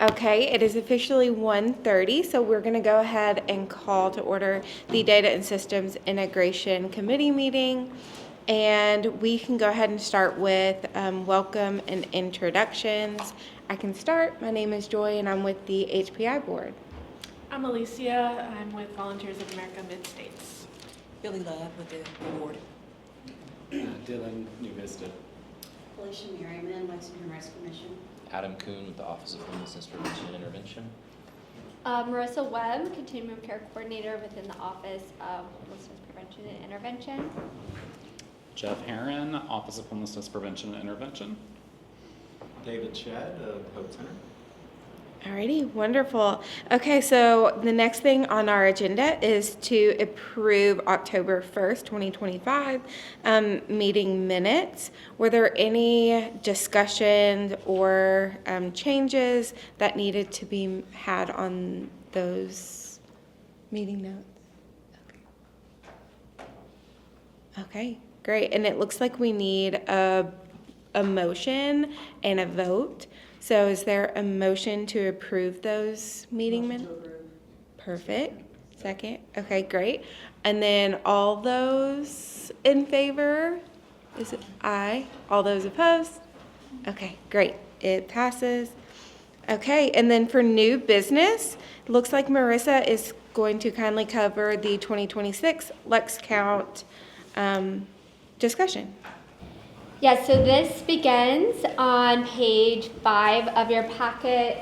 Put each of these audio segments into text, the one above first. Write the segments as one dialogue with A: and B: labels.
A: Okay, it is officially 1:30, so we're going to go ahead and call to order the Data and Systems Integration Committee meeting. And we can go ahead and start with welcome and introductions. I can start. My name is Joy, and I'm with the HPI board.
B: I'm Alicia. I'm with Volunteers of America Mid-States.
C: Billy Love with the board.
D: Dylan, New Vista.
E: Alicia Merriman, Lexington Rights Commission.
F: Adam Kuhn with the Office of Homelessness Prevention and Intervention.
G: Marissa Webb, Continuum Care Coordinator within the Office of Homelessness Prevention and Intervention.
D: Jeff Herron, Office of Homelessness Prevention and Intervention.
H: David Chad of Hope Center.
A: Alrighty, wonderful. Okay, so the next thing on our agenda is to approve October 1st, 2025 meeting minutes. Were there any discussions or changes that needed to be had on those meeting notes? Okay, great. And it looks like we need a motion and a vote. So is there a motion to approve those meeting minutes? Perfect. Second. Okay, great. And then all those in favor? Is it aye? All those opposed? Okay, great. It passes. Okay, and then for new business, it looks like Marissa is going to kindly cover the 2026 Lex Count discussion.
G: Yes, so this begins on page 5 of your packet.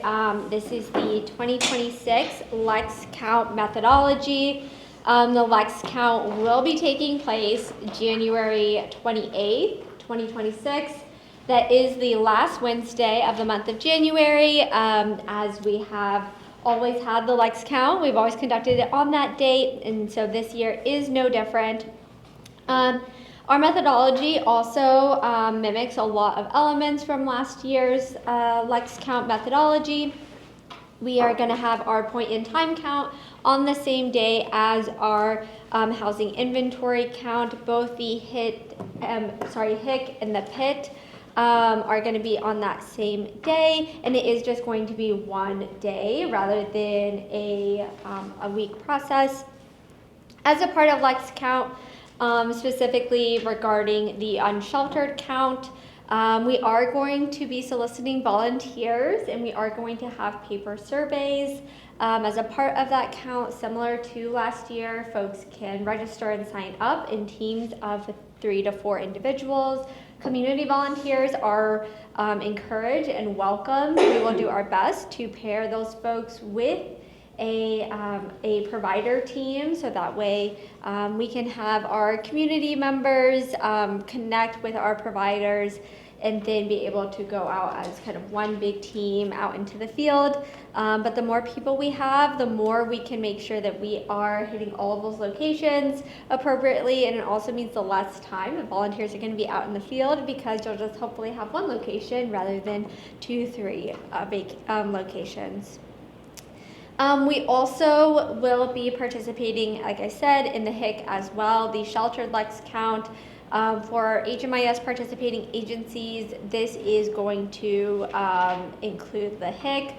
G: This is the 2026 Lex Count methodology. The Lex Count will be taking place January 28th, 2026. That is the last Wednesday of the month of January. As we have always had the Lex Count, we've always conducted it on that date, and so this year is no different. Our methodology also mimics a lot of elements from last year's Lex Count methodology. We are going to have our point in time count on the same day as our housing inventory count. Both the HIC and the PIT are going to be on that same day, and it is just going to be one day rather than a week process. As a part of Lex Count, specifically regarding the unsheltered count, we are going to be soliciting volunteers, and we are going to have paper surveys. As a part of that count, similar to last year, folks can register and sign up in teams of 3 to 4 individuals. Community volunteers are encouraged and welcome. We will do our best to pair those folks with a provider team, so that way we can have our community members connect with our providers and then be able to go out as kind of one big team out into the field. But the more people we have, the more we can make sure that we are hitting all of those locations appropriately, and it also means the less time that volunteers are going to be out in the field, because you'll just hopefully have one location rather than 2, 3 locations. We also will be participating, like I said, in the HIC as well, the Sheltered Lex Count. For HMIS participating agencies, this is going to include the HIC,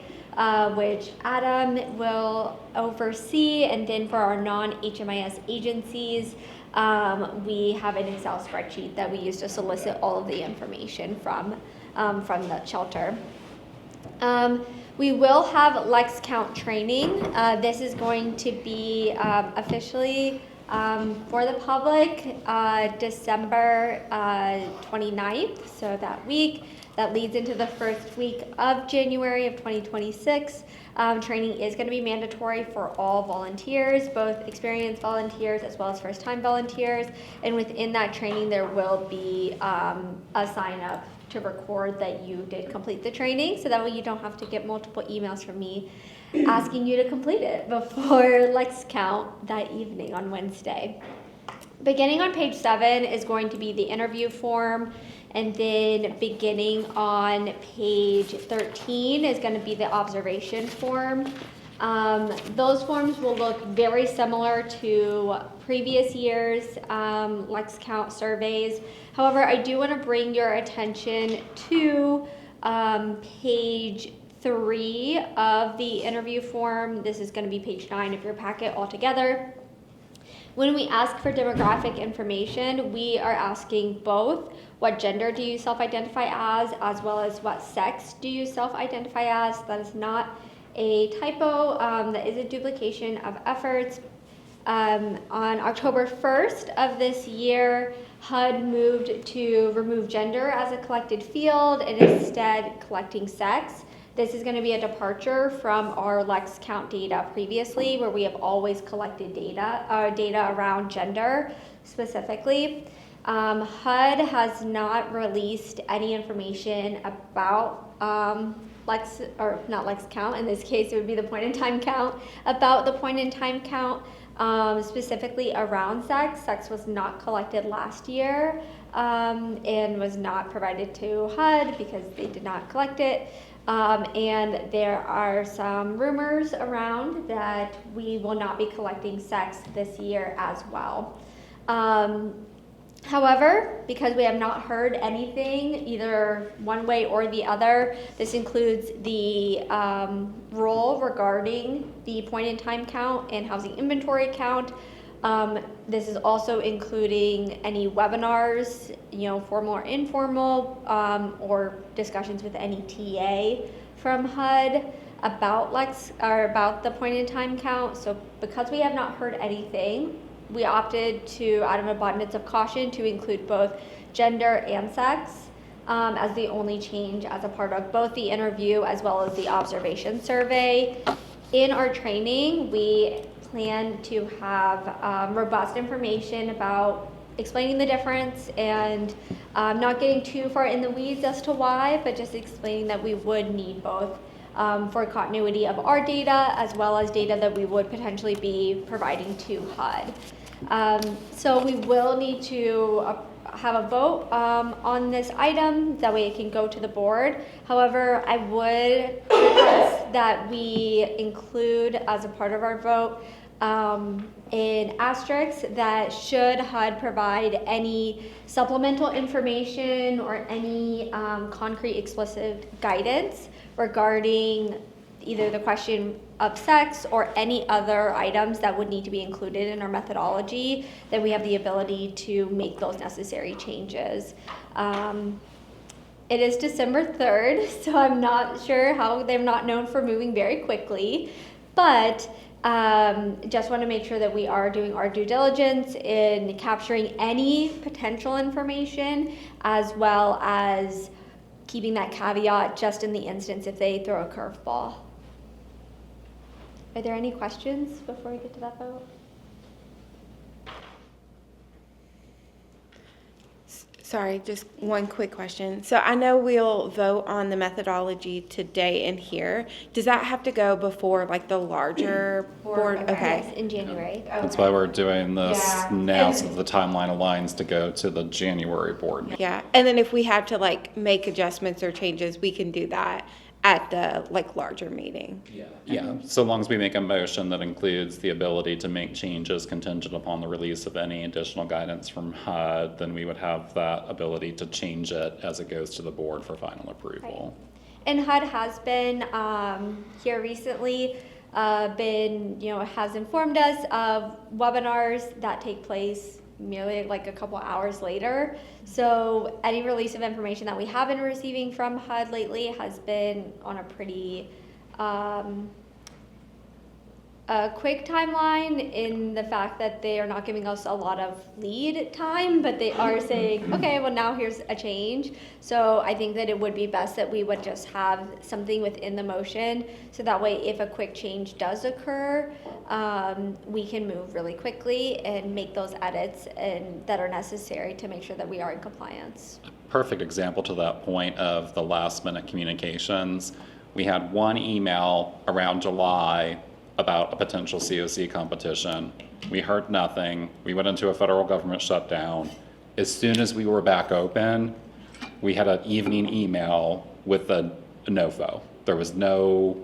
G: which Adam will oversee, and then for our non-HMIS agencies, we have an Excel spreadsheet that we use to solicit all of the information from the shelter. We will have Lex Count training. This is going to be officially for the public December 29th, so that week. That leads into the first week of January of 2026. Training is going to be mandatory for all volunteers, both experienced volunteers as well as first-time volunteers. And within that training, there will be a sign-up to record that you did complete the training, so that way you don't have to get multiple emails from me asking you to complete it before Lex Count that evening on Wednesday. Beginning on page 7 is going to be the interview form, and then beginning on page 13 is going to be the observation form. Those forms will look very similar to previous years' Lex Count surveys. However, I do want to bring your attention to page 3 of the interview form. This is going to be page 9 of your packet altogether. When we ask for demographic information, we are asking both what gender do you self-identify as well as what sex do you self-identify as. That is not a typo. That is a duplication of efforts. On October 1st of this year, HUD moved to remove gender as a collected field and instead collecting sex. This is going to be a departure from our Lex count data previously, where we have always collected data around gender specifically. HUD has not released any information about Lex, or not Lex count, in this case it would be the point in time count, about the point in time count. Specifically around sex. Sex was not collected last year and was not provided to HUD because they did not collect it. And there are some rumors around that we will not be collecting sex this year as well. However, because we have not heard anything either one way or the other, this includes the rule regarding the point in time count and housing inventory count. This is also including any webinars, formal or informal, or discussions with any TA from HUD about about the point in time count. So because we have not heard anything, we opted to, out of abundance of caution, to include both gender and sex as the only change as a part of both the interview as well as the observation survey. In our training, we plan to have robust information about explaining the difference and not getting too far in the weeds as to why, but just explaining that we would need both for continuity of our data as well as data that we would potentially be providing to HUD. So we will need to have a vote on this item, that way it can go to the board. However, I would request that we include as a part of our vote an asterisk that should HUD provide any supplemental information or any concrete explicit guidance regarding either the question of sex or any other items that would need to be included in our methodology, then we have the ability to make those necessary changes. It is December 3rd, so I'm not sure how they're not known for moving very quickly, but just want to make sure that we are doing our due diligence in capturing any potential information, as well as keeping that caveat just in the instance if they throw a curveball. Are there any questions before we get to that vote?
A: Sorry, just one quick question. So I know we'll vote on the methodology today in here. Does that have to go before like the larger board? Okay.
G: Yes, in January.
D: That's why we're doing this
A: Yeah.
D: now,
A: And-
D: so that the timeline aligns to go to the January board meeting.
A: Yeah, and then if we have to like make adjustments or changes, we can do that at the like larger meeting.
D: Yeah, so long as we make a motion that includes the ability to make changes contingent upon the release of any additional guidance from HUD, then we would have that ability to change it as it goes to the board for final approval.
G: And HUD has been here recently, has informed us of webinars that take place merely like a couple hours later. So any release of information that we have been receiving from HUD lately has been on a pretty quick timeline, in the fact that they are not giving us a lot of lead time, but they are saying, okay, well now here's a change. So I think that it would be best that we would just have something within the motion, so that way if a quick change does occur, we can move really quickly and make those edits that are necessary to make sure that we are in compliance.
D: Perfect example to that point of the last minute communications. We had one email around July about a potential COC competition. We heard nothing. We went into a federal government shutdown. As soon as we were back open, we had an evening email with a NOFO. There was no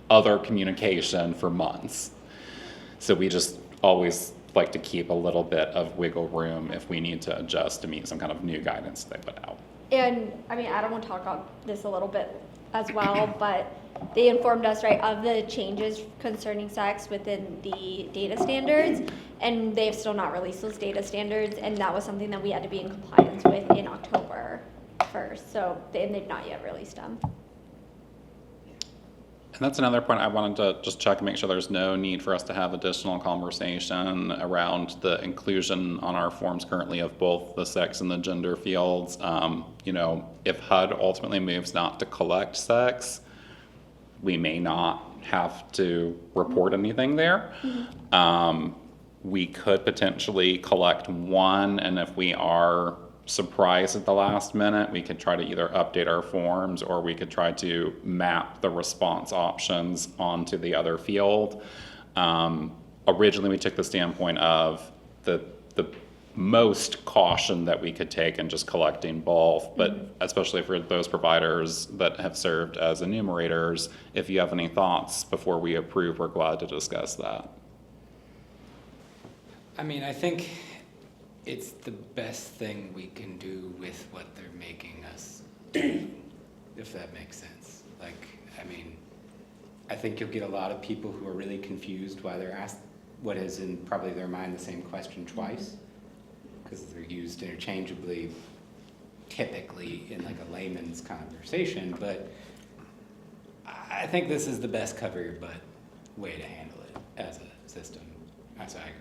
D: other communication for months. So we just always like to keep a little bit of wiggle room if we need to adjust to meet some kind of new guidance they put out.
G: And I mean, Adam will talk about this a little bit as well, but they informed us, right, of the changes concerning sex within the data standards, and they've still not released those data standards, and that was something that we had to be in compliance with in October 1st, so, and they've not yet released them.
D: And that's another point I wanted to just check and make sure there's no need for us to have additional conversation around the inclusion on our forms currently of both the sex and the gender fields. You know, if HUD ultimately moves not to collect sex, we may not have to report anything there. We could potentially collect one, and if we are surprised at the last minute, we could try to either update our forms or we could try to map the response options onto the other field. Originally, we took the standpoint of the most caution that we could take in just collecting both, but especially for those providers that have served as enumerators, if you have any thoughts before we approve, we're glad to discuss that.
I: I mean, I think it's the best thing we can do with what they're making us do, if that makes sense. Like, I mean, I think you'll get a lot of people who are really confused why they're asked what is in probably their mind the same question twice, because they're used interchangeably, typically in like a layman's conversation, but I think this is the best cover your butt way to handle it as a system. As I agree.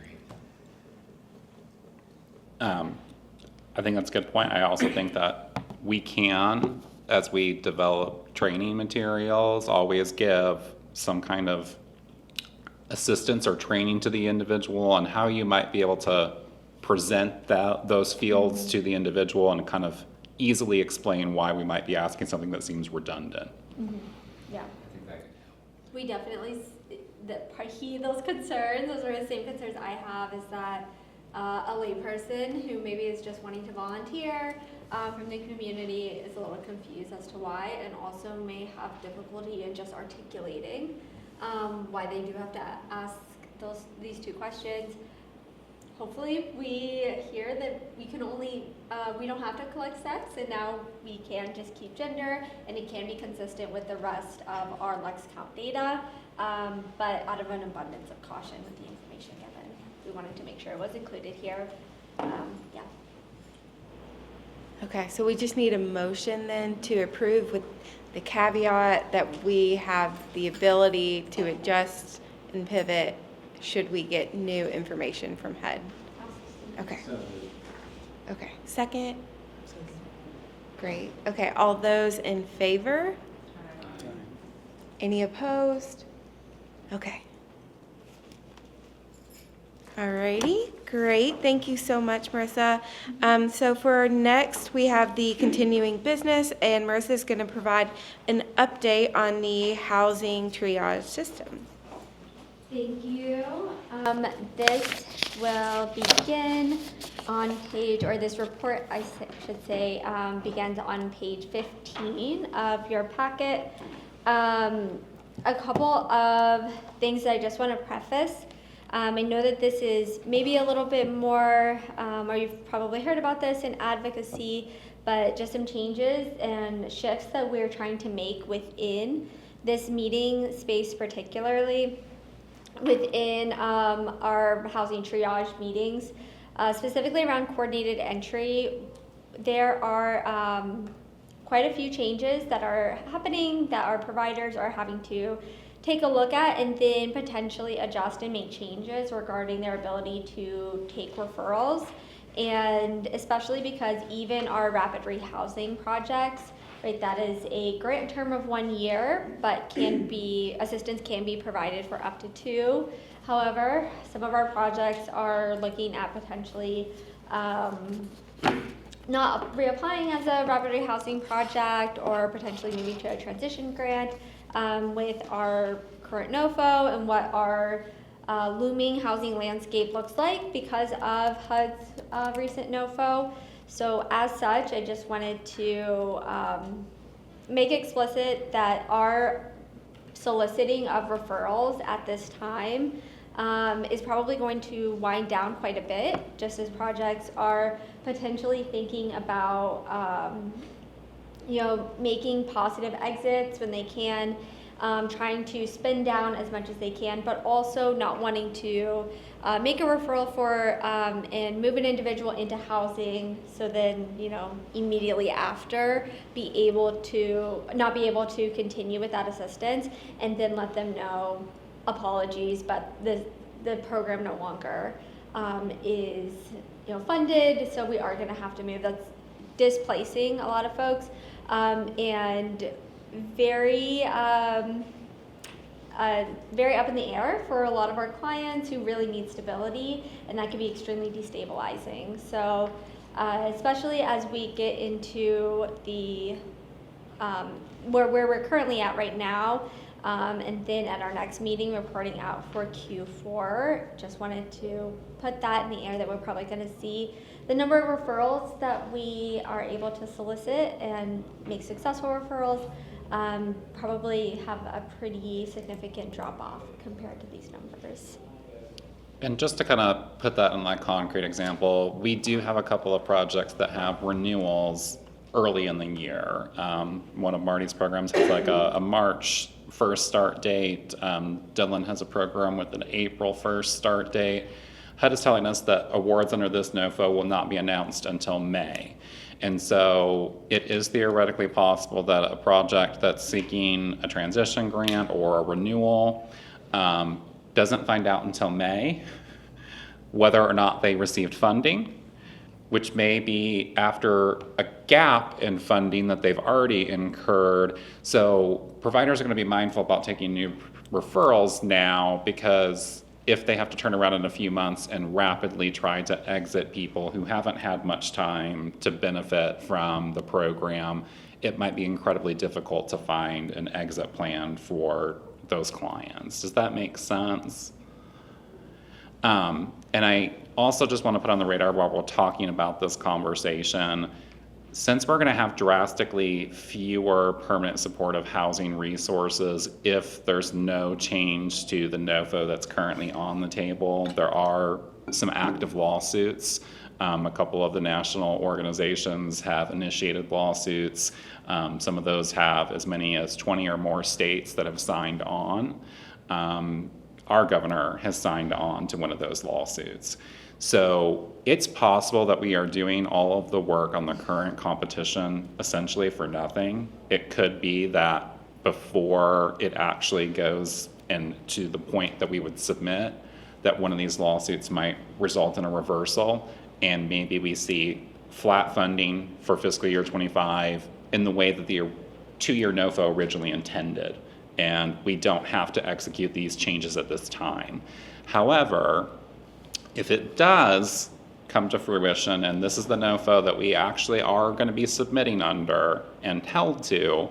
D: I think that's a good point. I also think that we can, as we develop training materials, always give some kind of assistance or training to the individual on how you might be able to present those fields to the individual and kind of easily explain why we might be asking something that seems redundant.
G: Yeah.
I: I think that could help.
G: We definitely heed those concerns. Those are the same concerns I have, is that a layperson who maybe is just wanting to volunteer from the community is a little confused as to why, and also may have difficulty in just articulating why they do have to ask these two questions. Hopefully we hear that we can only, we don't have to collect sex, and now we can just keep gender, and it can be consistent with the rest of our LexCount data, but out of an abundance of caution with the information given, we wanted to make sure it was included here. Yeah.
A: Okay, so we just need a motion then to approve with the caveat that we have the ability to adjust and pivot should we get new information from HUD. Okay. Okay, second? Great. Okay, all those in favor? Any opposed? Okay. Alrighty, great. Thank you so much, Marissa. So for next, we have the continuing business, and Marissa is going to provide an update on the housing triage system.
G: Thank you. This will begin on page, or this report, I should say, begins on page 15 of your packet. A couple of things that I just want to preface. I know that this is maybe a little bit more, or you've probably heard about this in advocacy, but just some changes and shifts that we're trying to make within this meeting space, particularly within our housing triage meetings, specifically around coordinated entry. There are quite a few changes that are happening that our providers are having to take a look at and then potentially adjust and make changes regarding their ability to take referrals. And especially because even our rapid rehousing projects, right, that is a grant term of 1 year, but assistance can be provided for up to 2. However, some of our projects are looking at potentially not reapplying as a rapid rehousing project, or potentially moving to a transition grant with our current NOFO and what our looming housing landscape looks like because of HUD's recent NOFO. So as such, I just wanted to make explicit that our soliciting of referrals at this time is probably going to wind down quite a bit, just as projects are potentially thinking about making positive exits when they can, trying to spin down as much as they can, but also not wanting to make a referral for and move an individual into housing, so then immediately after not be able to continue with that assistance, and then let them know, apologies, but the program no longer is funded, so we are going to have to move. That's displacing a lot of folks, and very very up in the air for a lot of our clients who really need stability, and that can be extremely destabilizing. So especially as we get into the where we're currently at right now, and then at our next meeting reporting out for Q4, just wanted to put that in the air that we're probably going to see the number of referrals that we are able to solicit and make successful referrals probably have a pretty significant drop off compared to these numbers.
D: And just to kind of put that in like concrete example, we do have a couple of projects that have renewals early in the year. One of Marty's programs has like a March 1st start date. Dylan has a program with an April 1st start date. HUD is telling us that awards under this NOFO will not be announced until May. And so it is theoretically possible that a project that's seeking a transition grant or a renewal doesn't find out until May whether or not they received funding, which may be after a gap in funding that they've already incurred. So providers are going to be mindful about taking new referrals now, because if they have to turn around in a few months and rapidly try to exit people who haven't had much time to benefit from the program, it might be incredibly difficult to find an exit plan for those clients. Does that make sense? And I also just want to put on the radar while we're talking about this conversation, since we're going to have drastically fewer permanent supportive housing resources if there's no change to the NOFO that's currently on the table, there are some active lawsuits. A couple of the national organizations have initiated lawsuits. Some of those have as many as 20 or more states that have signed on. Our governor has signed on to one of those lawsuits. So it's possible that we are doing all of the work on the current competition essentially for nothing. It could be that before it actually goes and to the point that we would submit, that one of these lawsuits might result in a reversal, and maybe we see flat funding for fiscal year 25 in the way that the 2-year NOFO originally intended, and we don't have to execute these changes at this time. However, if it does come to fruition, and this is the NOFO that we actually are going to be submitting under and held to,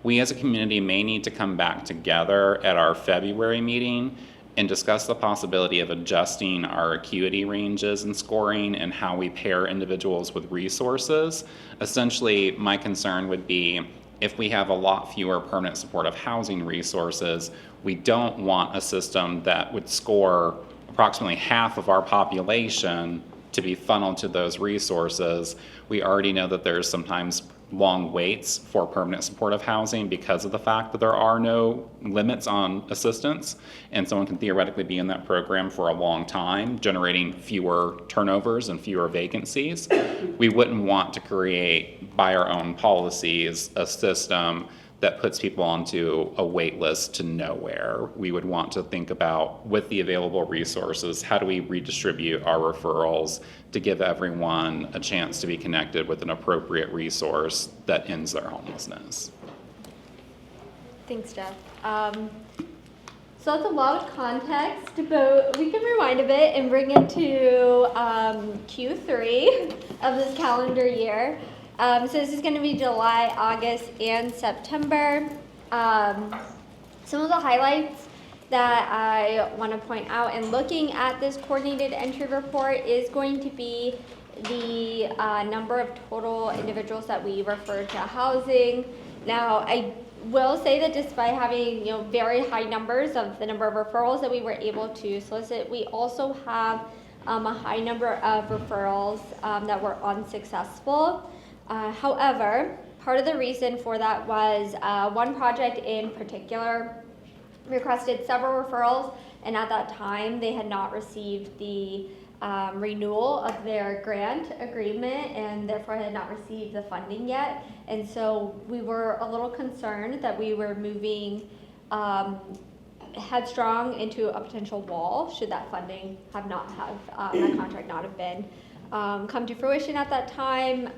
D: we as a community may need to come back together at our February meeting and discuss the possibility of adjusting our acuity ranges and scoring and how we pair individuals with resources. Essentially, my concern would be if we have a lot fewer permanent supportive housing resources, we don't want a system that would score approximately half of our population to be funneled to those resources. We already know that there's sometimes long waits for permanent supportive housing because of the fact that there are no limits on assistance, and someone can theoretically be in that program for a long time, generating fewer turnovers and fewer vacancies. We wouldn't want to create, by our own policies, a system that puts people onto a wait list to nowhere. We would want to think about, with the available resources, how do we redistribute our referrals to give everyone a chance to be connected with an appropriate resource that ends their homelessness.
G: Thanks, Jeff. So that's a lot of context, but we can rewind a bit and bring it to Q3 of this calendar year. So this is going to be July, August, and September. Some of the highlights that I want to point out in looking at this coordinated entry report is going to be the number of total individuals that we refer to housing. Now, I will say that despite having very high numbers of the number of referrals that we were able to solicit, we also have a high number of referrals that were unsuccessful. However, Part of the reason for that was one project in particular requested several referrals, and at that time they had not received the renewal of their grant agreement and therefore had not received the funding yet. And so we were a little concerned that we were moving headstrong into a potential wall should that funding have not have that contract not have been come to fruition at that time.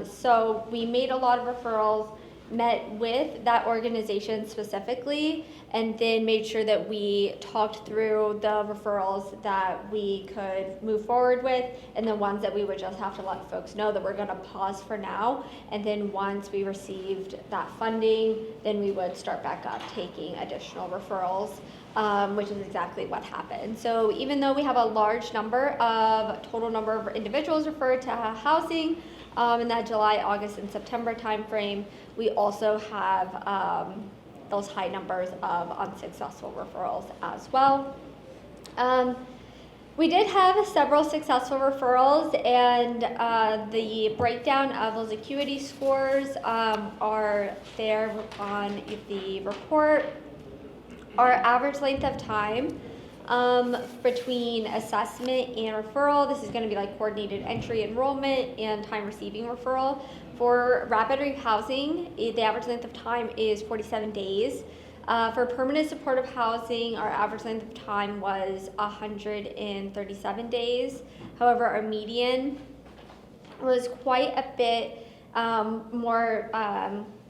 G: So we made a lot of referrals, met with that organization specifically, and then made sure that we talked through the referrals that we could move forward with, and the ones that we would just have to let folks know that we're going to pause for now. And then once we received that funding, then we would start back up taking additional referrals, which is exactly what happened. So even though we have a large total number of individuals referred to housing in that July, August, and September timeframe, we also have those high numbers of unsuccessful referrals as well. We did have several successful referrals, and the breakdown of those acuity scores are there on the report. Our average length of time between assessment and referral, this is going to be like coordinated entry enrollment and time receiving referral. For rapid rehousing, the average length of time is 47 days. For permanent supportive housing, our average length of time was 137 days. However, our median was quite a bit more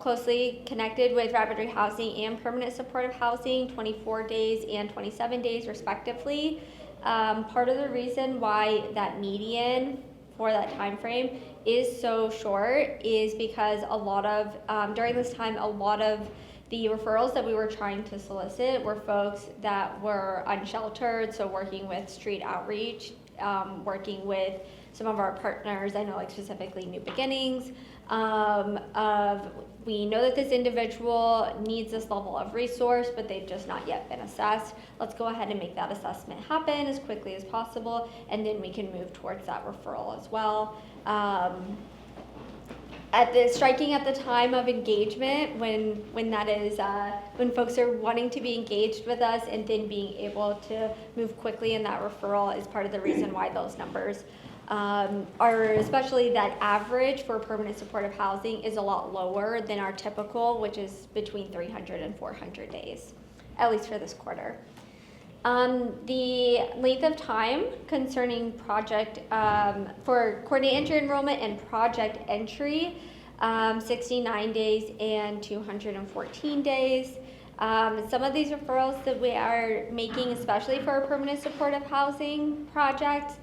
G: closely connected with rapid rehousing and permanent supportive housing, 24 days and 27 days respectively. Part of the reason why that median for that time frame is so short is because during this time, a lot of the referrals that we were trying to solicit were folks that were unsheltered, so working with street outreach, working with some of our partners, I know like specifically New Beginnings, we know that this individual needs this level of resource, but they've just not yet been assessed. Let's go ahead and make that assessment happen as quickly as possible, and then we can move towards that referral as well. Striking at the time of engagement, when that is when folks are wanting to be engaged with us and then being able to move quickly in that referral is part of the reason why those numbers are, especially that average for permanent supportive housing is a lot lower than our typical, which is between 300 and 400 days, at least for this quarter. The length of time concerning project for coordinated entry enrollment and project entry, 69 days and 214 days. Some of these referrals that we are making, especially for our permanent supportive housing projects,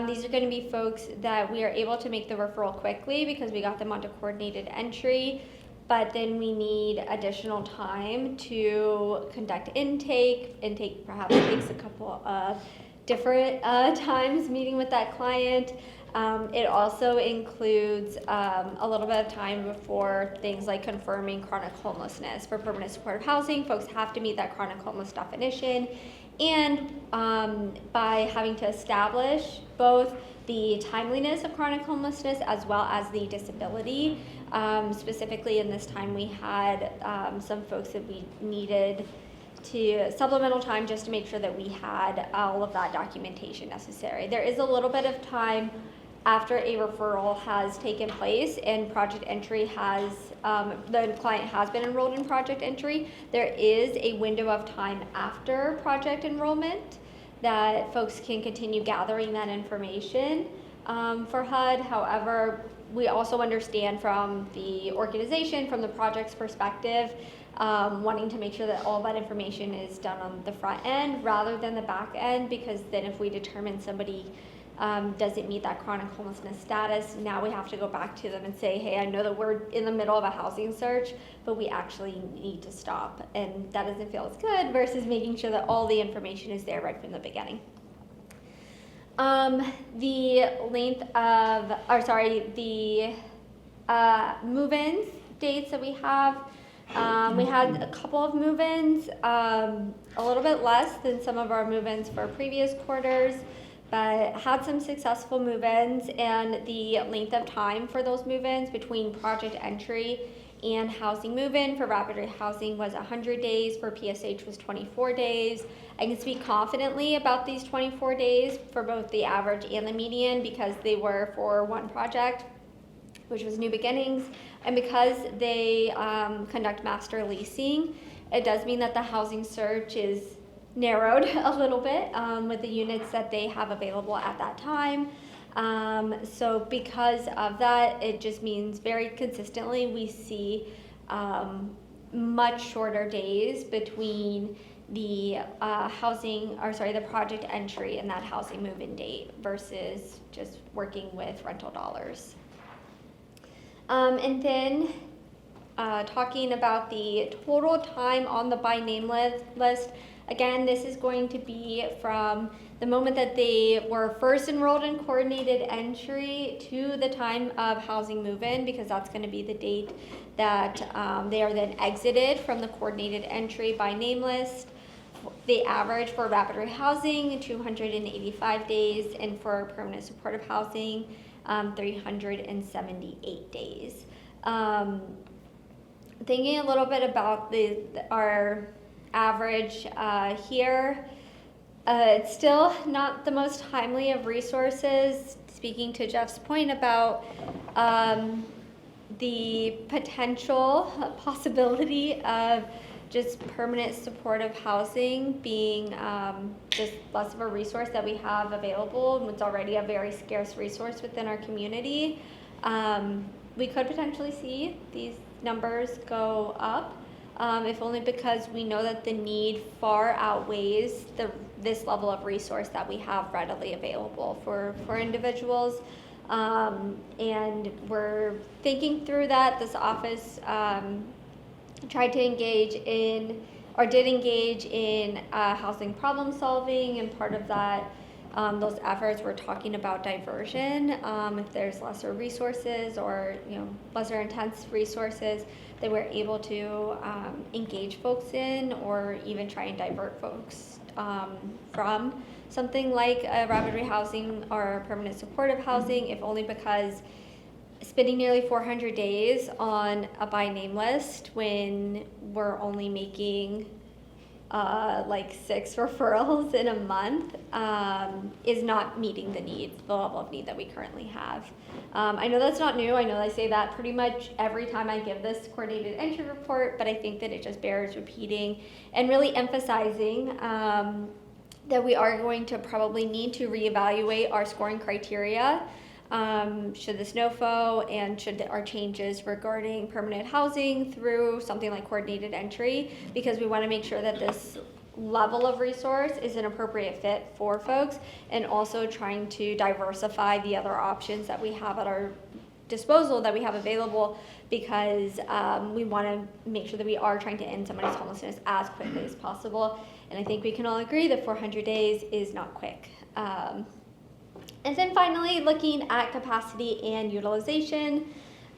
G: these are going to be folks that we are able to make the referral quickly because we got them onto coordinated entry, but then we need additional time to conduct intake. Intake perhaps takes a couple of different times meeting with that client. It also includes a little bit of time before things like confirming chronic homelessness. For permanent supportive housing, folks have to meet that chronic homeless definition, and by having to establish both the timeliness of chronic homelessness as well as the disability. Specifically in this time we had some folks that we needed to supplemental time just to make sure that we had all of that documentation necessary. There is a little bit of time after a referral has taken place and project entry has, the client has been enrolled in project entry. There is a window of time after project enrollment that folks can continue gathering that information for HUD. However, we also understand from the organization, from the project's perspective, wanting to make sure that all that information is done on the front end rather than the back end, because then if we determine somebody doesn't meet that chronic homelessness status, now we have to go back to them and say, hey, I know that we're in the middle of a housing search, but we actually need to stop. And that doesn't feel as good versus making sure that all the information is there right from the beginning. The length of, the move-ins dates that we have, we had a couple of move-ins, a little bit less than some of our move-ins for previous quarters, but had some successful move-ins, and the length of time for those move-ins between project entry and housing move-in for rapid rehousing was 100 days, for PSH was 24 days. I can speak confidently about these 24 days for both the average and the median because they were for one project, which was New Beginnings, and because they conduct master leasing, it does mean that the housing search is narrowed a little bit with the units that they have available at that time. So because of that, it just means very consistently we see much shorter days between the the project entry and that housing move-in date versus just working with rental dollars. And then talking about the total time on the by name list, again, this is going to be from the moment that they were first enrolled in coordinated entry to the time of housing move-in, because that's going to be the date that they are then exited from the coordinated entry by name list. The average for rapid rehousing, 285 days, and for permanent supportive housing, 378 days. Thinking a little bit about our average here, it's still not the most timely of resources. Speaking to Jeff's point about the potential possibility of just permanent supportive housing being just less of a resource that we have available, and it's already a very scarce resource within our community. We could potentially see these numbers go up, if only because we know that the need far outweighs this level of resource that we have readily available for individuals. And we're thinking through that. This office did engage in housing problem solving, and part of that, those efforts were talking about diversion. If there's lesser resources or lesser intense resources that we're able to engage folks in, or even try and divert folks from something like a rapid rehousing or permanent supportive housing, if only because spending nearly 400 days on a by name list when we're only making like 6 referrals in a month is not meeting the level of need that we currently have. I know that's not new. I know I say that pretty much every time I give this coordinated entry report, but I think that it just bears repeating and really emphasizing that we are going to probably need to reevaluate our scoring criteria. Should the SNOFO and should our changes regarding permanent housing through something like coordinated entry, because we want to make sure that this level of resource is an appropriate fit for folks, and also trying to diversify the other options that we have at our disposal, that we have available, because we want to make sure that we are trying to end somebody's homelessness as quickly as possible. And I think we can all agree that 400 days is not quick. And then finally, looking at capacity and utilization,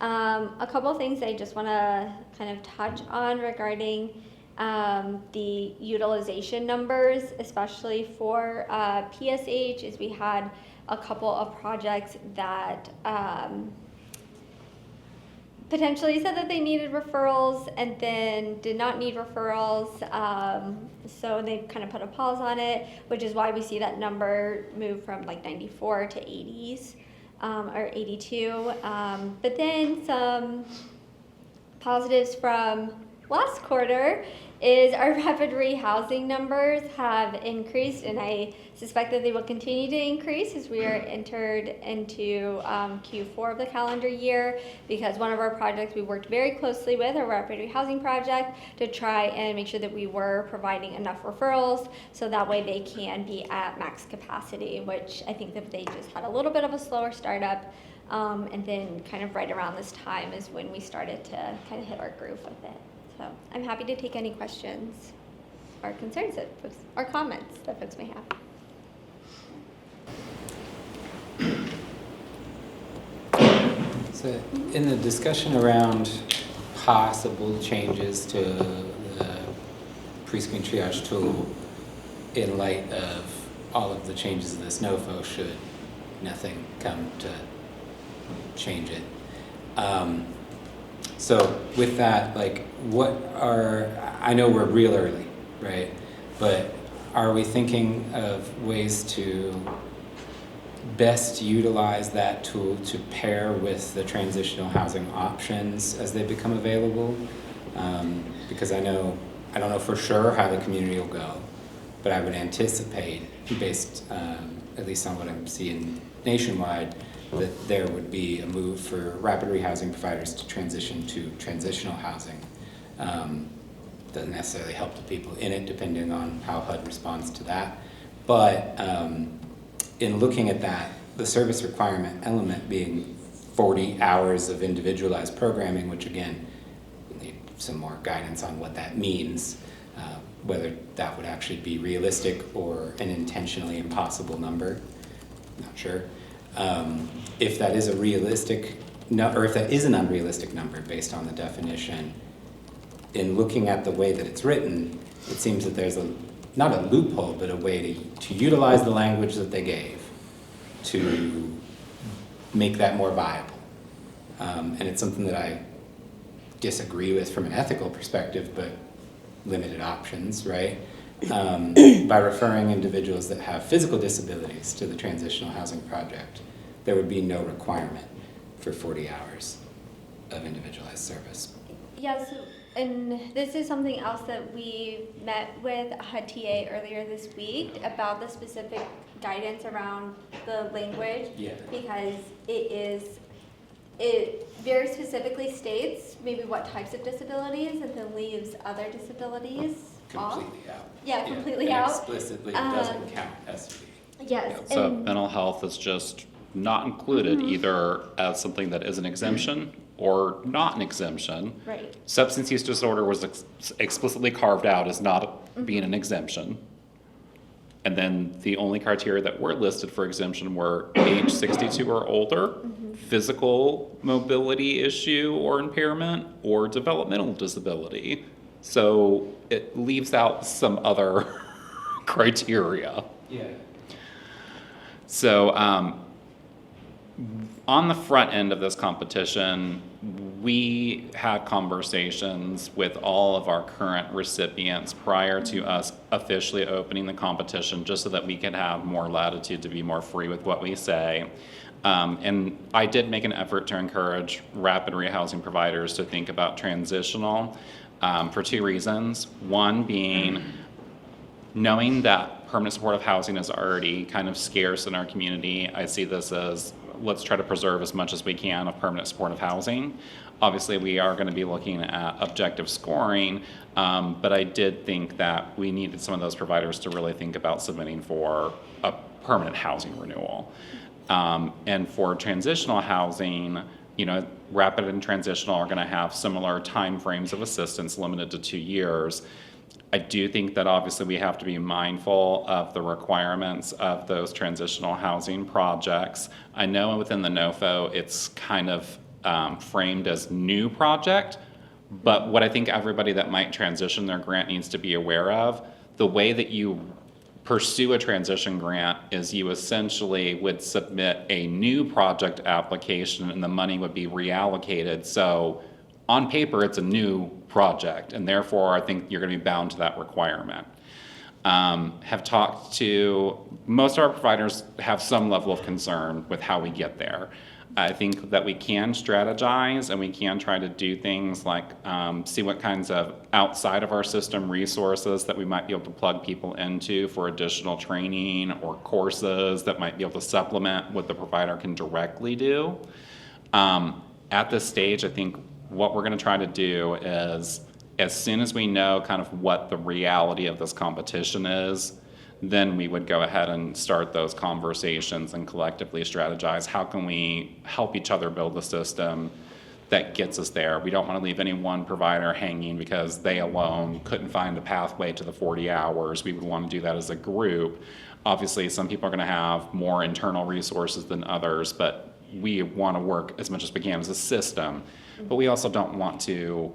G: a couple of things I just want to kind of touch on regarding the utilization numbers, especially for PSH, is we had a couple of projects that potentially said that they needed referrals and then did not need referrals, so they kind of put a pause on it, which is why we see that number move from like 94 to 80s or 82. But then some positives from last quarter is our rapid rehousing numbers have increased, and I suspect that they will continue to increase as we are entered into Q4 of the calendar year, because one of our projects we worked very closely with, our rapid rehousing project, to try and make sure that we were providing enough referrals so that way they can be at max capacity, which I think that they just had a little bit of a slower startup. And then kind of right around this time is when we started to kind of hit our groove with it. So I'm happy to take any questions or concerns that folks, or comments that folks may have.
I: So in the discussion around possible changes to the pre-screen triage tool in light of all of the changes of this NOFO should nothing come to change it. So with that, like, I know we're real early, right? But are we thinking of ways to best utilize that tool to pair with the transitional housing options as they become available? Because I don't know for sure how the community will go, but I would anticipate, based at least on what I'm seeing nationwide, that there would be a move for rapid rehousing providers to transition to transitional housing. Doesn't necessarily help the people in it, depending on how HUD responds to that. But in looking at that, the service requirement element being 40 hours of individualized programming, which again, we need some more guidance on what that means, whether that would actually be realistic or an intentionally impossible number, not sure. If that is a realistic, or if that is an unrealistic number based on the definition, in looking at the way that it's written, it seems that there's not a loophole, but a way to utilize the language that they gave to make that more viable. And it's something that I disagree with from an ethical perspective, but limited options, right? By referring individuals that have physical disabilities to the transitional housing project, there would be no requirement for 40 hours of individualized service.
G: Yeah, so, and this is something else that we met with HUD TA earlier this week about the specific guidance around the language.
I: Yeah.
G: Because it very specifically states maybe what types of disabilities and then leaves other disabilities off.
I: Completely out.
G: Yeah, completely
I: and
G: out.
I: Explicitly, it doesn't count as.
G: Yes.
D: So
G: and-
D: mental health is just not included either as something that is an exemption or not an exemption.
G: Right.
D: Substance use disorder was explicitly carved out as not being an exemption. And then the only criteria that were listed for exemption were age 62 or older, physical mobility issue or impairment, or developmental disability. So it leaves out some other criteria.
I: Yeah.
D: So on the front end of this competition, we had conversations with all of our current recipients prior to us officially opening the competition, just so that we could have more latitude to be more free with what we say. And I did make an effort to encourage rapid rehousing providers to think about transitional for two reasons. One being knowing that permanent supportive housing is already kind of scarce in our community. I see this as, let's try to preserve as much as we can of permanent supportive housing. Obviously, we are going to be looking at objective scoring, but I did think that we needed some of those providers to really think about submitting for a permanent housing renewal. And for transitional housing, you know, rapid and transitional are going to have similar timeframes of assistance limited to 2 years. I do think that obviously we have to be mindful of the requirements of those transitional housing projects. I know within the NOFO, it's kind of framed as new project, but what I think everybody that might transition their grant needs to be aware of, the way that you pursue a transition grant is you essentially would submit a new project application and the money would be reallocated. So on paper, it's a new project, and therefore I think you're going to be bound to that requirement. Have talked to, most of our providers have some level of concern with how we get there. I think that we can strategize and we can try to do things like see what kinds of outside of our system resources that we might be able to plug people into for additional training or courses that might be able to supplement what the provider can directly do. At this stage, I think what we're going to try to do is, as soon as we know kind of what the reality of this competition is, then we would go ahead and start those conversations and collectively strategize how can we help each other build a system that gets us there. We don't want to leave any one provider hanging because they alone couldn't find a pathway to the 40 hours. We would want to do that as a group. Obviously, some people are going to have more internal resources than others, but we want to work as much as we can as a system. But we also don't want to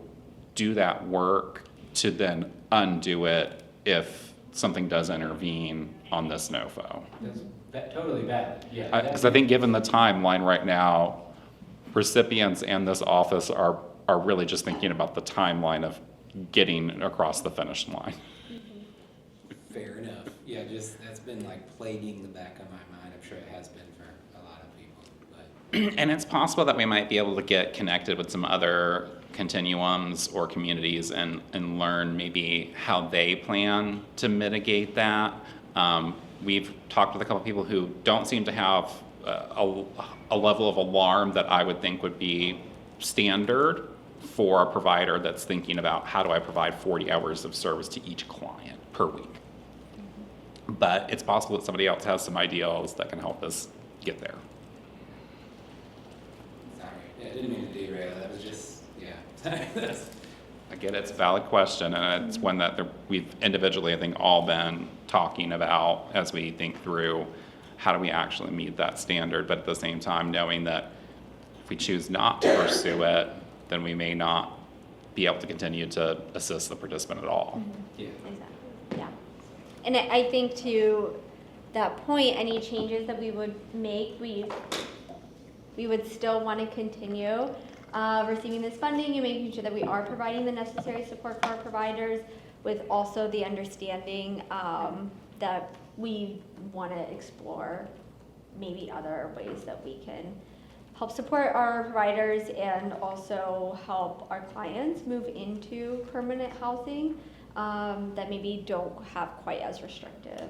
D: do that work to then undo it if something does intervene on this NOFO.
I: That's totally valid, yeah.
D: Because I think given the timeline right now, recipients and this office are really just thinking about the timeline of getting across the finish line.
I: Fair enough. Yeah, just, that's been like plaguing the back of my mind. I'm sure it has been for a lot of people, but.
D: And it's possible that we might be able to get connected with some other continuums or communities and learn maybe how they plan to mitigate that. We've talked with a couple of people who don't seem to have a level of alarm that I would think would be standard for a provider that's thinking about how do I provide 40 hours of service to each client per week. But it's possible that somebody else has some ideals that can help us get there.
I: Sorry, yeah, I didn't mean to derail, that was just, yeah.
D: I get it's a valid question, and it's one that we've individually, I think, all been talking about as we think through how do we actually meet that standard, but at the same time knowing that if we choose not to pursue it, then we may not be able to continue to assist the participant at all.
I: Yeah.
G: Exactly, yeah. And I think to that point, any changes that we would make, we would still want to continue receiving this funding and making sure that we are providing the necessary support for our providers, with also the understanding that we want to explore maybe other ways that we can help support our providers and also help our clients move into permanent housing that maybe don't have quite as restrictive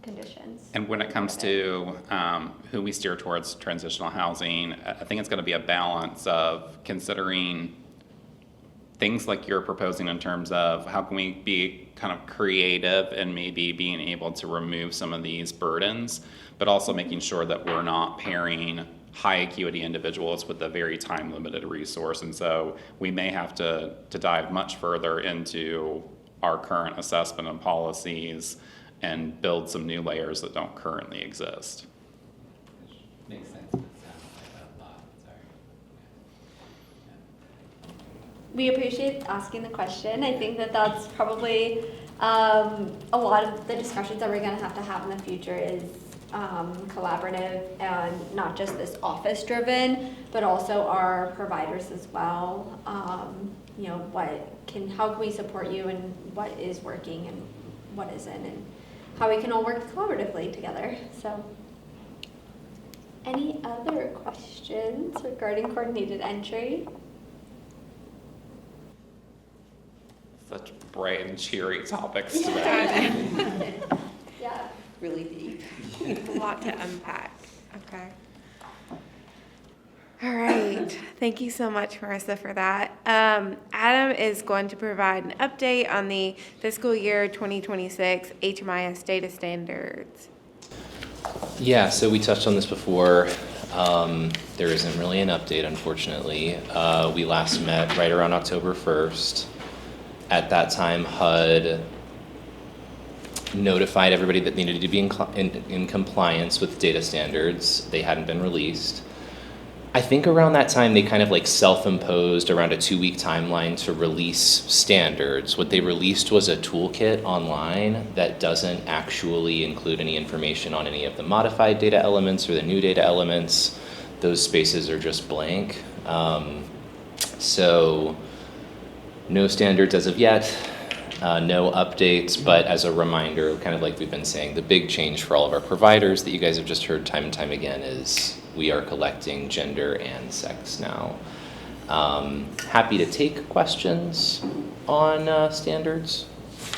G: conditions.
D: And when it comes to who we steer towards transitional housing, I think it's going to be a balance of considering things like you're proposing in terms of how can we be kind of creative and maybe being able to remove some of these burdens, but also making sure that we're not pairing high acuity individuals with a very time limited resource. And so we may have to dive much further into our current assessment and policies and build some new layers that don't currently exist.
I: Which makes sense, but it sounds like a lot, sorry.
G: We appreciate asking the question. I think that that's probably a lot of the discussions that we're going to have in the future is collaborative and not just this office driven, but also our providers as well. You know, how can we support you and what is working and what isn't, and how we can all work collaboratively together. So, any other questions regarding coordinated entry?
D: Such bright and cheery topics today.
G: Yeah.
C: Really deep.
A: A lot to unpack. Okay. All right. Thank you so much, Marissa, for that. Adam is going to provide an update on the fiscal year 2026 HMIS data standards.
F: Yeah, so we touched on this before. There isn't really an update, unfortunately. We last met right around October 1st. At that time, HUD notified everybody that they needed to be in compliance with data standards. They hadn't been released. I think around that time they kind of like self-imposed around a 2-week timeline to release standards. What they released was a toolkit online that doesn't actually include any information on any of the modified data elements or the new data elements. Those spaces are just blank. So no standards as of yet. No updates, but as a reminder, kind of like we've been saying, the big change for all of our providers that you guys have just heard time and time again is we are collecting gender and sex now. Happy to take questions on standards,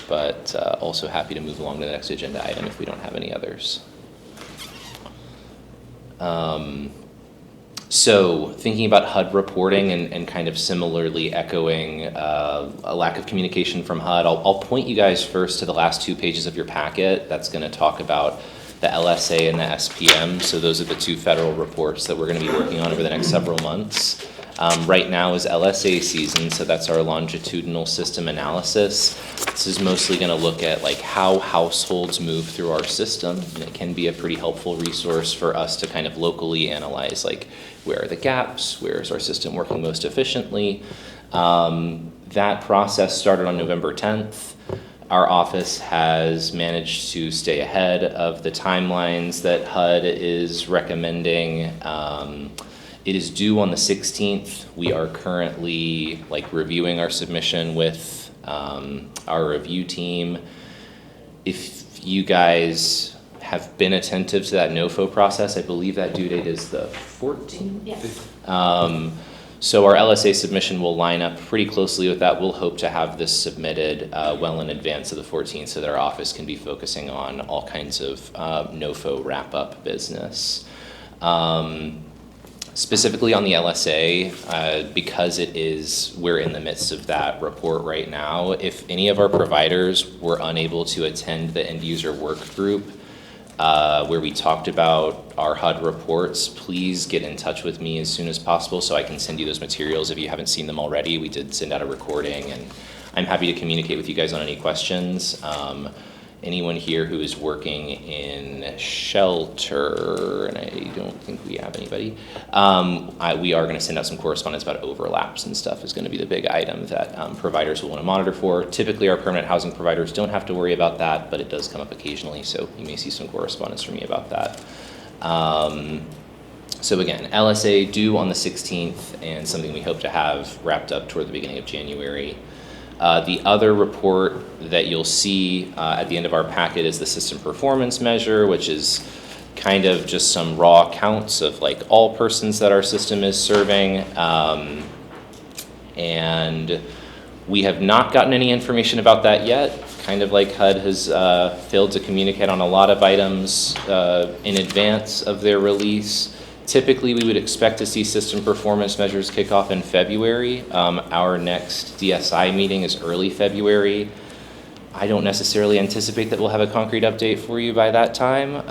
F: but also happy to move along to the next agenda item if we don't have any others. So thinking about HUD reporting and kind of similarly echoing a lack of communication from HUD, I'll point you guys first to the last 2 pages of your packet. That's going to talk about the LSA and the SPM. So those are the 2 federal reports that we're going to be working on over the next several months. Right now is LSA season, so that's our longitudinal system analysis. This is mostly going to look at like how households move through our system, and it can be a pretty helpful resource for us to kind of locally analyze like where are the gaps, where is our system working most efficiently. That process started on November 10th. Our office has managed to stay ahead of the timelines that HUD is recommending. It is due on the 16th. We are currently reviewing our submission with our review team. If you guys have been attentive to that NOFO process, I believe that due date is the 14th.
G: Yes.
F: So our LSA submission will line up pretty closely with that. We'll hope to have this submitted well in advance of the 14th so that our office can be focusing on all kinds of NOFO wrap-up business. Specifically on the LSA, because we're in the midst of that report right now, if any of our providers were unable to attend the end user work group where we talked about our HUD reports, please get in touch with me as soon as possible so I can send you those materials if you haven't seen them already. We did send out a recording, and I'm happy to communicate with you guys on any questions. Anyone here who is working in shelter, and I don't think we have anybody, we are going to send out some correspondence about overlaps and stuff is going to be the big item that providers will want to monitor for. Typically, our permanent housing providers don't have to worry about that, but it does come up occasionally, so you may see some correspondence from me about that. So again, LSA due on the 16th and something we hope to have wrapped up toward the beginning of January. The other report that you'll see at the end of our packet is the system performance measure, which is kind of just some raw counts of all persons that our system is serving. And we have not gotten any information about that yet. Kind of like HUD has failed to communicate on a lot of items in advance of their release. Typically, we would expect to see system performance measures kick off in February. Our next DSI meeting is early February. I don't necessarily anticipate that we'll have a concrete update for you by that time,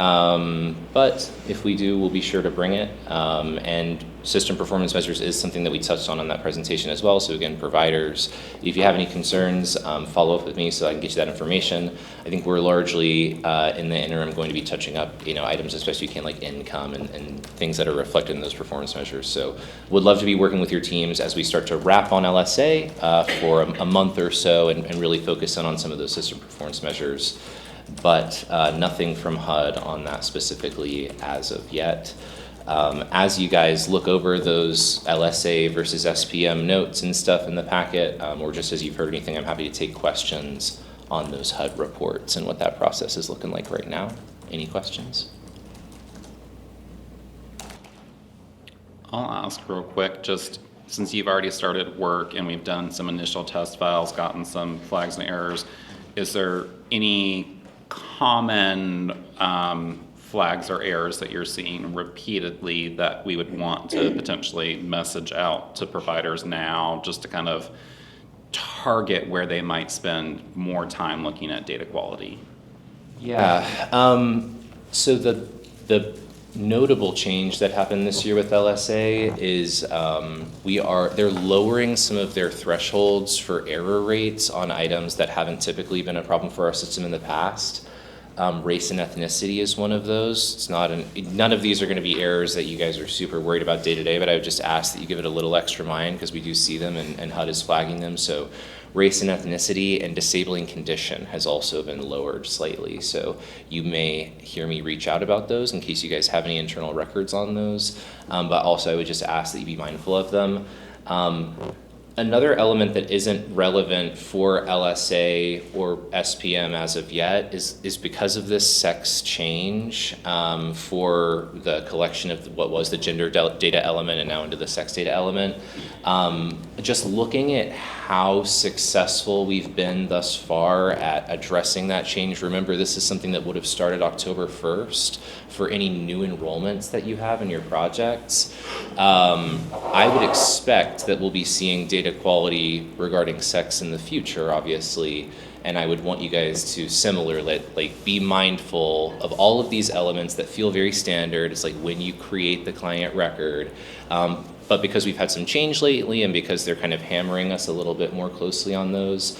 F: but if we do, we'll be sure to bring it. And system performance measures is something that we touched on that presentation as well. So again, providers, if you have any concerns, follow up with me so I can get you that information. I think we're largely in the interim going to be touching up, items as best you can, like income and things that are reflected in those performance measures. So would love to be working with your teams as we start to wrap on LSA for a month or so and really focus in on some of those system performance measures, but nothing from HUD on that specifically as of yet. As you guys look over those LSA versus SPM notes and stuff in the packet, or just as you've heard anything, I'm happy to take questions on those HUD reports and what that process is looking like right now. Any questions?
D: I'll ask real quick, just since you've already started work and we've done some initial test files, gotten some flags and errors, is there any common flags or errors that you're seeing repeatedly that we would want to potentially message out to providers now, just to kind of target where they might spend more time looking at data quality?
F: Yeah. So the notable change that happened this year with LSA is they're lowering some of their thresholds for error rates on items that haven't typically been a problem for our system in the past. Race and ethnicity is one of those. It's none of these are going to be errors that you guys are super worried about day to day, but I would just ask that you give it a little extra mind because we do see them and HUD is flagging them. So race and ethnicity and disabling condition has also been lowered slightly. So you may hear me reach out about those in case you guys have any internal records on those. But also I would just ask that you be mindful of them. Another element that isn't relevant for LSA or SPM as of yet is because of this sex change for the collection of what was the gender data element and now into the sex data element. Just looking at how successful we've been thus far at addressing that change. Remember, this is something that would have started October 1st for any new enrollments that you have in your projects. I would expect that we'll be seeing data quality regarding sex in the future, obviously, and I would want you guys to similarly be mindful of all of these elements that feel very standard. It's like when you create the client record, but because we've had some change lately and because they're kind of hammering us a little bit more closely on those,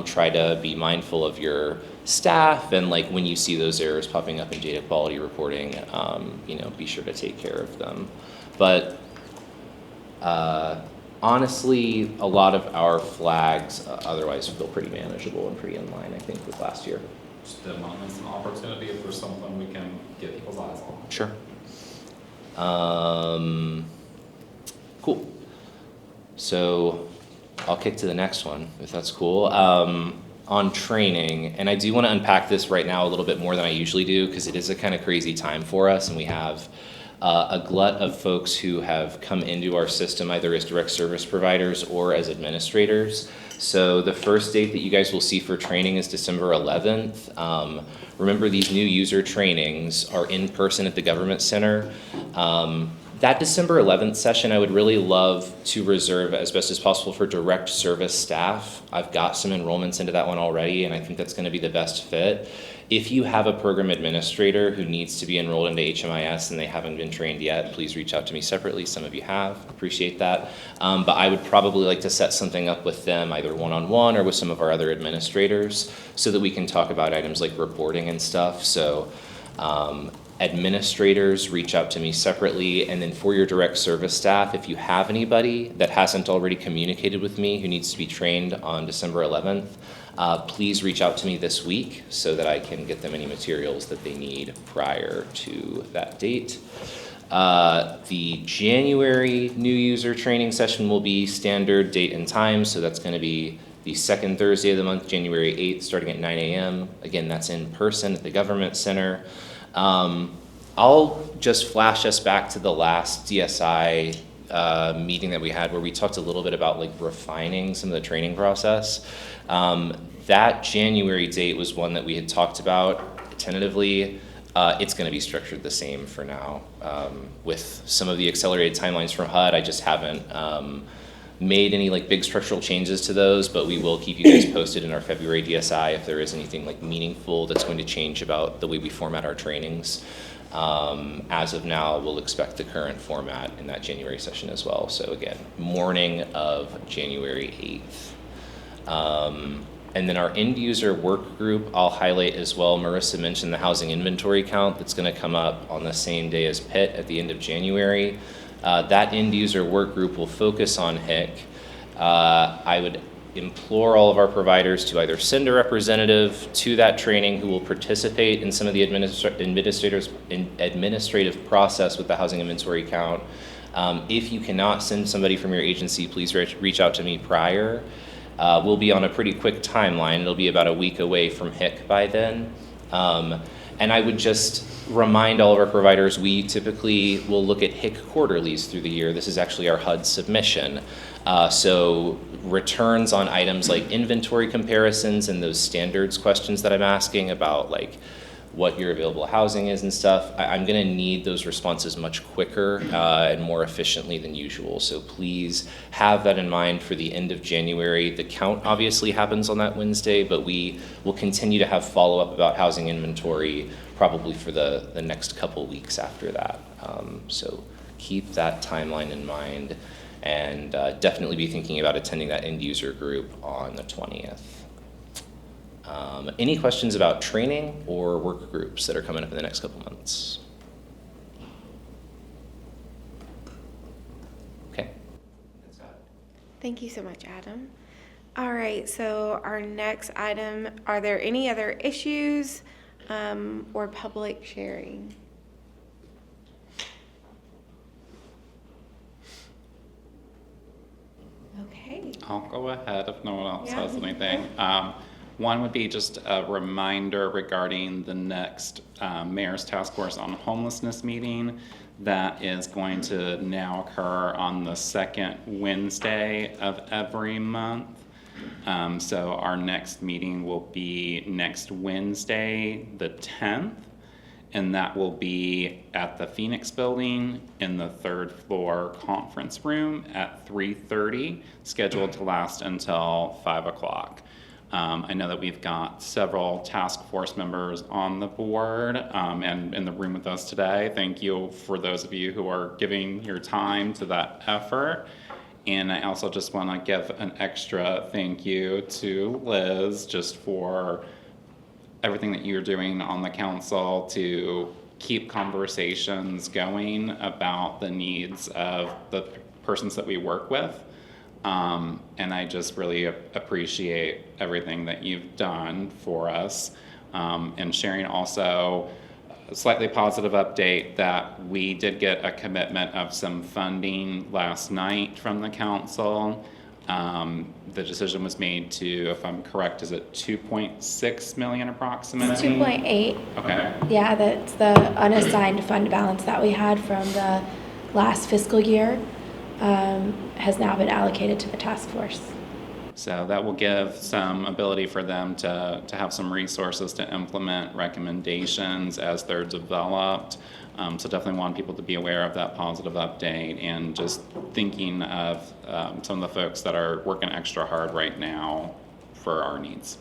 F: try to be mindful of your staff and when you see those errors popping up in data quality reporting, be sure to take care of them. But Honestly, a lot of our flags otherwise feel pretty manageable and pretty in line, I think, with last year.
D: Just a moment, an opportunity if there's something we can get people's eyes on.
F: Sure. Cool. So I'll kick to the next one, if that's cool. On training, and I do want to unpack this right now a little bit more than I usually do, because it is a kind of crazy time for us, and we have a glut of folks who have come into our system either as direct service providers or as administrators. So the first date that you guys will see for training is December 11th. Remember, these new user trainings are in person at the Government Center. That December 11th session, I would really love to reserve as best as possible for direct service staff. I've got some enrollments into that one already, and I think that's going to be the best fit. If you have a program administrator who needs to be enrolled into HMIS and they haven't been trained yet, please reach out to me separately. Some of you have, appreciate that. But I would probably like to set something up with them, either one-on-one or with some of our other administrators, so that we can talk about items like reporting and stuff. So administrators, reach out to me separately. And then for your direct service staff, if you have anybody that hasn't already communicated with me who needs to be trained on December 11th, please reach out to me this week so that I can get them any materials that they need prior to that date. The January new user training session will be standard date and time, so that's going to be the second Thursday of the month, January 8th, starting at 9 a.m. Again, that's in person at the Government Center. I'll just flash us back to the last DSI meeting that we had, where we talked a little bit about like refining some of the training process. That January date was one that we had talked about tentatively. It's going to be structured the same for now. With some of the accelerated timelines from HUD, I just haven't made any like big structural changes to those, but we will keep you guys posted in our February DSI if there is anything like meaningful that's going to change about the way we format our trainings. As of now, we'll expect the current format in that January session as well. So again, morning of January 8th. And then our end user work group, I'll highlight as well. Marissa mentioned the housing inventory count that's going to come up on the same day as PIT at the end of January. That end user work group will focus on HIC. I would implore all of our providers to either send a representative to that training who will participate in some of the administrative process with the housing inventory count. If you cannot send somebody from your agency, please reach out to me prior. We'll be on a pretty quick timeline. It'll be about a week away from HIC by then. And I would just remind all of our providers, we typically will look at HIC quarterlies through the year. This is actually our HUD submission. So returns on items like inventory comparisons and those standards questions that I'm asking about like what your available housing is and stuff, I'm going to need those responses much quicker and more efficiently than usual. So please have that in mind for the end of January. The count obviously happens on that Wednesday, but we will continue to have follow-up about housing inventory probably for the next couple weeks after that. So keep that timeline in mind, and definitely be thinking about attending that end user group on the 20th. Any questions about training or work groups that are coming up in the next couple months? Okay.
A: Thank you so much, Adam. All right, so our next item, are there any other issues or public sharing? Okay.
D: I'll go ahead if no one else
A: Yeah.
D: has anything. One would be just a reminder regarding the next Mayor's Task Force on Homelessness meeting that is going to now occur on the second Wednesday of every month. So our next meeting will be next Wednesday, the 10th, and that will be at the Phoenix Building in the third floor conference room at 3:30, scheduled to last until 5 o'clock. I know that we've got several task force members on the board and in the room with us today. Thank you for those of you who are giving your time to that effort. And I also just want to give an extra thank you to Liz just for everything that you're doing on the council to keep conversations going about the needs of the persons that we work with. And I just really appreciate everything that you've done for us. And sharing also a slightly positive update that we did get a commitment of some funding last night from the council. The decision was made to, if I'm correct, is it 2.6 million approximately?
J: It's 2.8.
D: Okay.
J: Yeah, that's the unassigned fund balance that we had from the last fiscal year has now been allocated to the task force.
D: So that will give some ability for them to have some resources to implement recommendations as they're developed. So definitely want people to be aware of that positive update and just thinking of some of the folks that are working extra hard right now for our needs.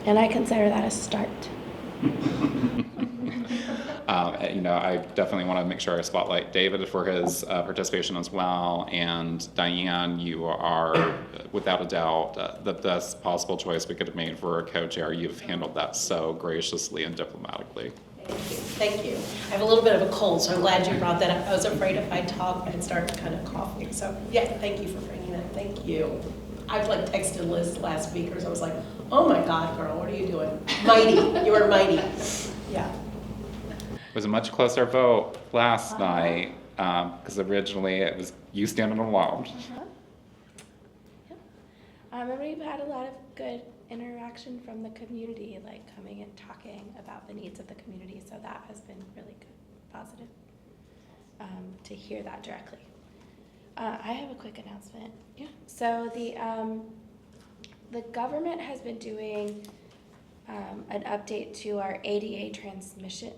J: And I consider that a start.
D: I definitely want to make sure I spotlight David for his participation as well. And Diane, you are without a doubt the best possible choice we could have made for a co-chair. You've handled that so graciously and diplomatically.
E: Thank you. I have a little bit of a cold, so I'm glad you brought that up. I was afraid if I talked, I'd start kind of coughing. So yeah, thank you for bringing that. Thank you. I've texted Liz last week, or so I was like, oh my God, girl, what are you doing? Mighty, you are mighty. Yeah.
D: It was a much closer vote last night because originally it was you standing alone.
J: And we've had a lot of good interaction from the community, coming and talking about the needs of the community. So that has been really good, positive to hear that directly. I have a quick announcement.
A: Yeah.
J: So the government has been doing an update to our ADA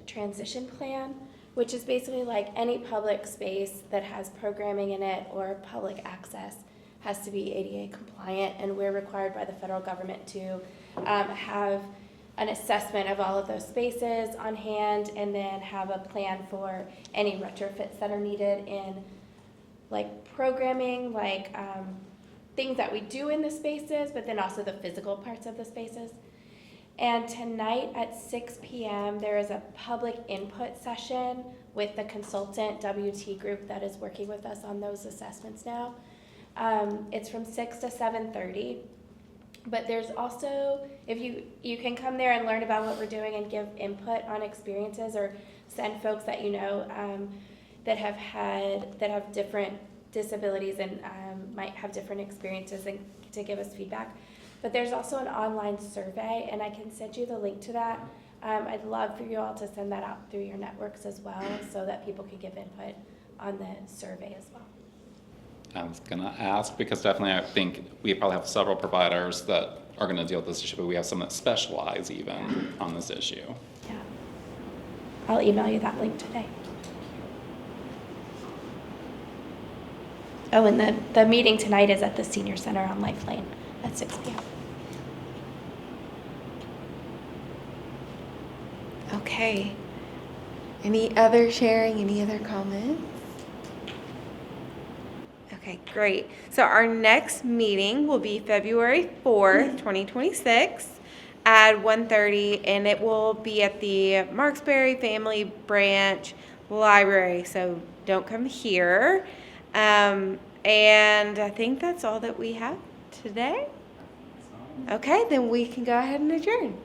J: transition plan, which is basically any public space that has programming in it or public access has to be ADA compliant, and we're required by the federal government to have an assessment of all of those spaces on hand and then have a plan for any retrofits that are needed in programming, things that we do in the spaces, but then also the physical parts of the spaces. And tonight at 6 p.m. there is a public input session with the consultant WT group that is working with us on those assessments now. It's from 6 to 7:30. But there's also, if you can come there and learn about what we're doing and give input on experiences, or send folks that you know that have different disabilities and might have different experiences, and to give us feedback. But there's also an online survey, and I can send you the link to that. I'd love for you all to send that out through your networks as well, so that people can give input on the survey as well.
D: I was going to ask because definitely I think we probably have several providers that are going to deal with this issue, but we have some that specialize even on this issue.
J: Yeah. I'll email you that link today. Oh, and the meeting tonight is at the Senior Center on Life Lane at 6 p.m.
A: Okay. Any other sharing, any other comments? Okay, great. So our next meeting will be February 4th, 2026 at 1:30, and it will be at the Marksbury Family Branch Library. So don't come here. And I think that's all that we have today. Okay, then we can go ahead and adjourn.